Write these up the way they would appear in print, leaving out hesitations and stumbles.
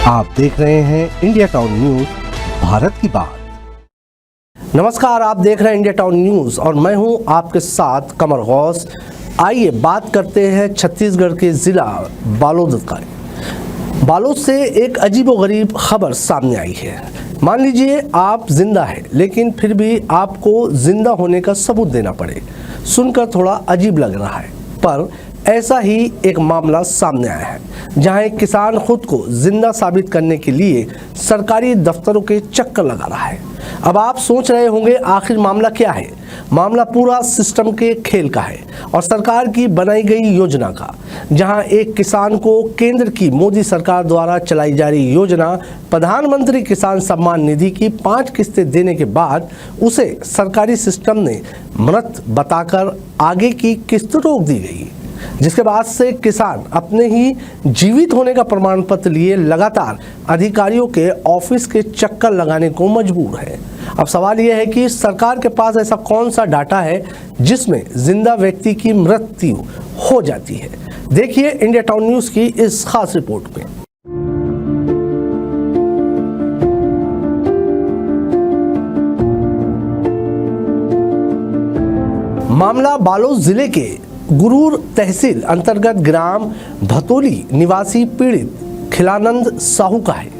आप देख रहे हैं इंडिया टाउन न्यूज, भारत की बात। नमस्कार, आप देख रहे हैं इंडिया टाउन न्यूज और मैं हूं आपके साथ कमर गौस। आइए बात करते हैं छत्तीसगढ़ के जिला बालोद का। बालोद से एक अजीबोगरीब खबर सामने आई है। मान लीजिए आप जिंदा हैं, लेकिन फिर भी आपको जिंदा होने का सबूत देना पड़े। सुनकर थोड़ा अजीब लग रहा है, पर ऐसा ही एक मामला सामने आया है, जहां एक किसान खुद को जिंदा साबित करने के लिए सरकारी दफ्तरों के चक्कर लगा रहा है। अब आप सोच रहे होंगे आखिर मामला क्या है। मामला पूरा सिस्टम के खेल का है और सरकार की बनाई गई योजना का, जहां एक किसान को केंद्र की मोदी सरकार द्वारा चलाई जा रही योजना प्रधानमंत्री किसान सम्मान निधि की 5 किस्तें देने के बाद उसे सरकारी सिस्टम ने मृत बताकर आगे की किस्त रोक दी गई, जिसके बाद से किसान अपने ही जीवित होने का प्रमाण पत्र लिए लगातार अधिकारियों के ऑफिस के चक्कर लगाने को मजबूर है। अब सवाल यह है कि सरकार के पास ऐसा कौन सा डाटा है जिसमें जिंदा व्यक्ति की मृत्यु हो जाती है। देखिए इंडिया टाउन न्यूज की इस खास रिपोर्ट में। मामला बालोद जिले के गुरूर तहसील अंतर्गत ग्राम भतोली निवासी पीड़ित खिलानंद साहू का है।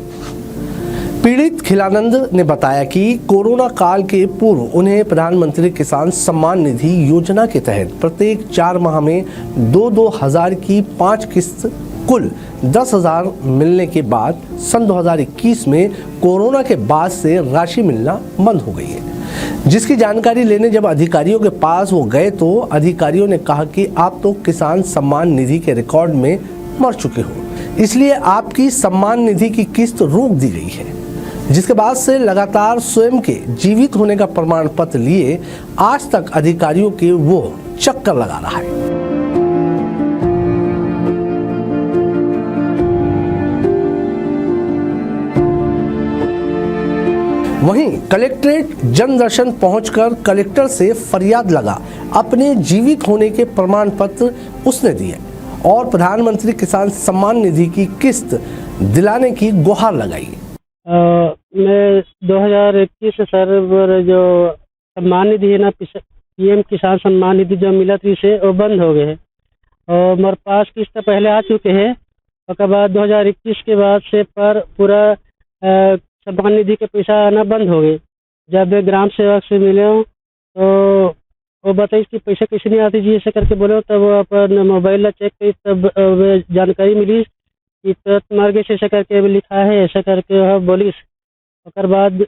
पीड़ित खिलानंद ने बताया कि कोरोना काल के पूर्व उन्हें प्रधानमंत्री किसान सम्मान निधि योजना के तहत प्रत्येक 4 माह में 2-2 हज़ार की 5 किस्त कुल 10,000 मिलने के बाद सन 2021 में कोरोना के बाद से राशि मिलना बंद हो गई है, जिसकी जानकारी लेने जब अधिकारियों के पास वो गए तो अधिकारियों ने कहा कि आप तो किसान सम्मान निधि के रिकॉर्ड में मर चुके हो, इसलिए आपकी सम्मान निधि की किस्त रोक दी गई है। जिसके बाद से लगातार स्वयं के जीवित होने का प्रमाण पत्र लिए आज तक अधिकारियों के वो चक्कर लगा रहा है। वहीं कलेक्ट्रेट जनदर्शन पहुंचकर कलेक्टर से फरियाद लगा अपने जीवित होने के प्रमाण पत्र उसने दिए और प्रधानमंत्री किसान सम्मान निधि की किस्त दिलाने की गुहार लगाई। मैं 2021 से सर जो सम्मान निधि है ना, पीएम किसान सम्मान निधि जो मिला थी से वो बंद हो गए है और मेरे पास किस्त पहले आ चुके हैं। उसके बाद 2021 के बाद से पर पूरा सम्मान निधि के पैसा आना बंद हो गए। जब ग्राम सेवक से मिले तो वो बताइए कि पैसा कैसे नहीं आती जी ऐसे करके बोले, तब अपन मोबाइल चेक की तब जानकारी मिली कि मर गए ऐसा करके लिखा है, ऐसा करके बोलिस। उसके बाद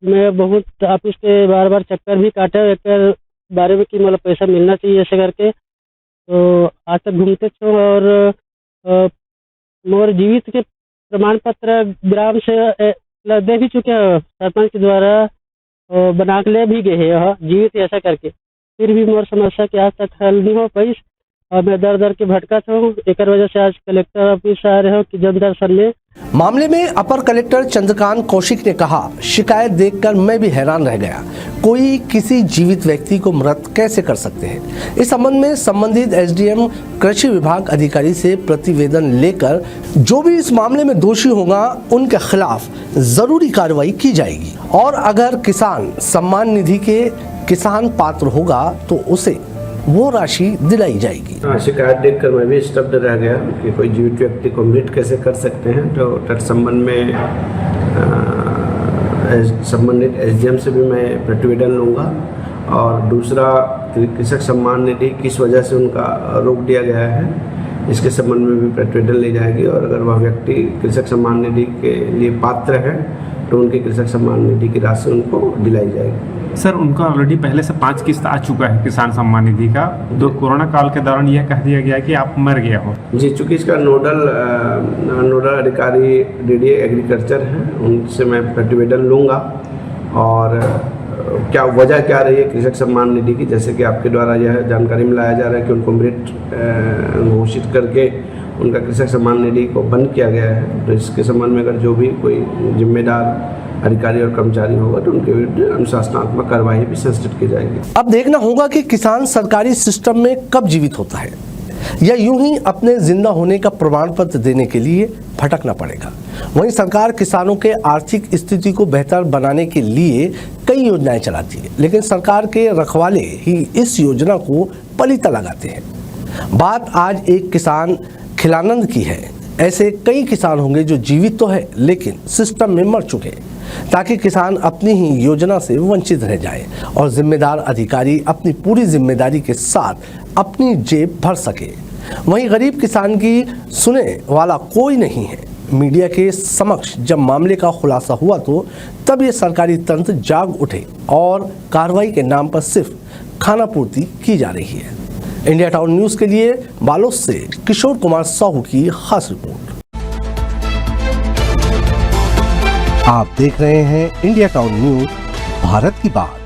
मैं बहुत ऑफिस के बार चक्कर भी काटे एक बारे में कि मतलब पैसा मिलना चाहिए ऐसे करके, तो आज तक घूमते थे और मोर जीवित के प्रमाण पत्र ग्राम से दे भी चुके हैं, सरपंच के द्वारा बना के ले भी गए हैं जीवित ऐसा करके, फिर भी मोर समस्या की आज तक हल नहीं हो पाई और मैं दर के भटका था। एक वजह से आज कलेक्टर ऑफिस आ रहे हो कि जनदर्शन में। मामले में अपर कलेक्टर चंद्रकांत कौशिक ने कहा, शिकायत देखकर मैं भी हैरान रह गया। कोई किसी जीवित व्यक्ति को मृत कैसे कर सकते हैं। इस संबंध में संबंधित एसडीएम कृषि विभाग अधिकारी से प्रतिवेदन लेकर जो भी इस मामले में दोषी होगा उनके खिलाफ जरूरी कार्रवाई की जाएगी और अगर किसान सम्मान निधि के किसान पात्र होगा तो उसे वो राशि दिलाई जाएगी। शिकायत देखकर मैं भी स्तब्ध रह गया कि कोई जीवित व्यक्ति को मृत कैसे कर सकते हैं। तो तत्संबंध में संबंधित एसडीएम से भी मैं प्रतिवेदन लूँगा और दूसरा कृषक सम्मान निधि किस वजह से उनका रोक दिया गया है इसके संबंध में भी प्रतिवेदन ली जाएगी और अगर वह व्यक्ति कृषक सम्मान निधि के लिए पात्र है तो उनके कृषक सम्मान निधि की राशि उनको दिलाई जाएगी। सर, उनका ऑलरेडी पहले से 5 किस्त आ चुका है किसान सम्मान निधि का, तो कोरोना काल के दौरान यह कह दिया गया कि आप मर गया हो जी। चूँकि इसका नोडल अधिकारी डीडीए एग्रीकल्चर हैं, उनसे मैं प्रतिवेदन लूँगा और क्या वजह क्या रही है कृषक सम्मान निधि की, जैसे कि आपके द्वारा यह जानकारी में लाया जा रहा है कि उनको मृत घोषित करके उनका कृषक सम्मान निधि को बंद किया गया है। तो इसके संबंध में अगर जो भी कोई जिम्मेदार अधिकारी और कर्मचारी होगा तो उनके विरुद्ध अनुशासनात्मक कार्रवाई भी संस्कृत की जाएगी। अब देखना होगा कि किसान सरकारी सिस्टम में कब जीवित होता है। या यूं ही अपने जिंदा होने का प्रमाण पत्र देने के लिए भटकना पड़ेगा। वहीं सरकार किसानों के आर्थिक स्थिति को बेहतर बनाने के लिए कई योजनाएं चलाती है, लेकिन सरकार के रखवाले ही इस योजना को पलीता लगाते हैं। बात आज एक किसान खिलानंद की है। ऐसे कई किसान होंगे जो जीवित तो है लेकिन सिस्टम में मर चुके हैं, ताकि किसान अपनी ही योजना से वंचित रह जाए और जिम्मेदार अधिकारी अपनी पूरी जिम्मेदारी के साथ अपनी जेब भर सके। वहीं गरीब किसान की सुने वाला कोई नहीं है। मीडिया के समक्ष जब मामले का खुलासा हुआ तो तब ये सरकारी तंत्र जाग उठे और कार्रवाई के नाम पर सिर्फ खाना पूर्ति की जा रही है। इंडिया टाउन न्यूज़ के लिए बालोद से किशोर कुमार साहू की खास रिपोर्ट। आप देख रहे हैं इंडिया टाउन न्यूज़, भारत की बात।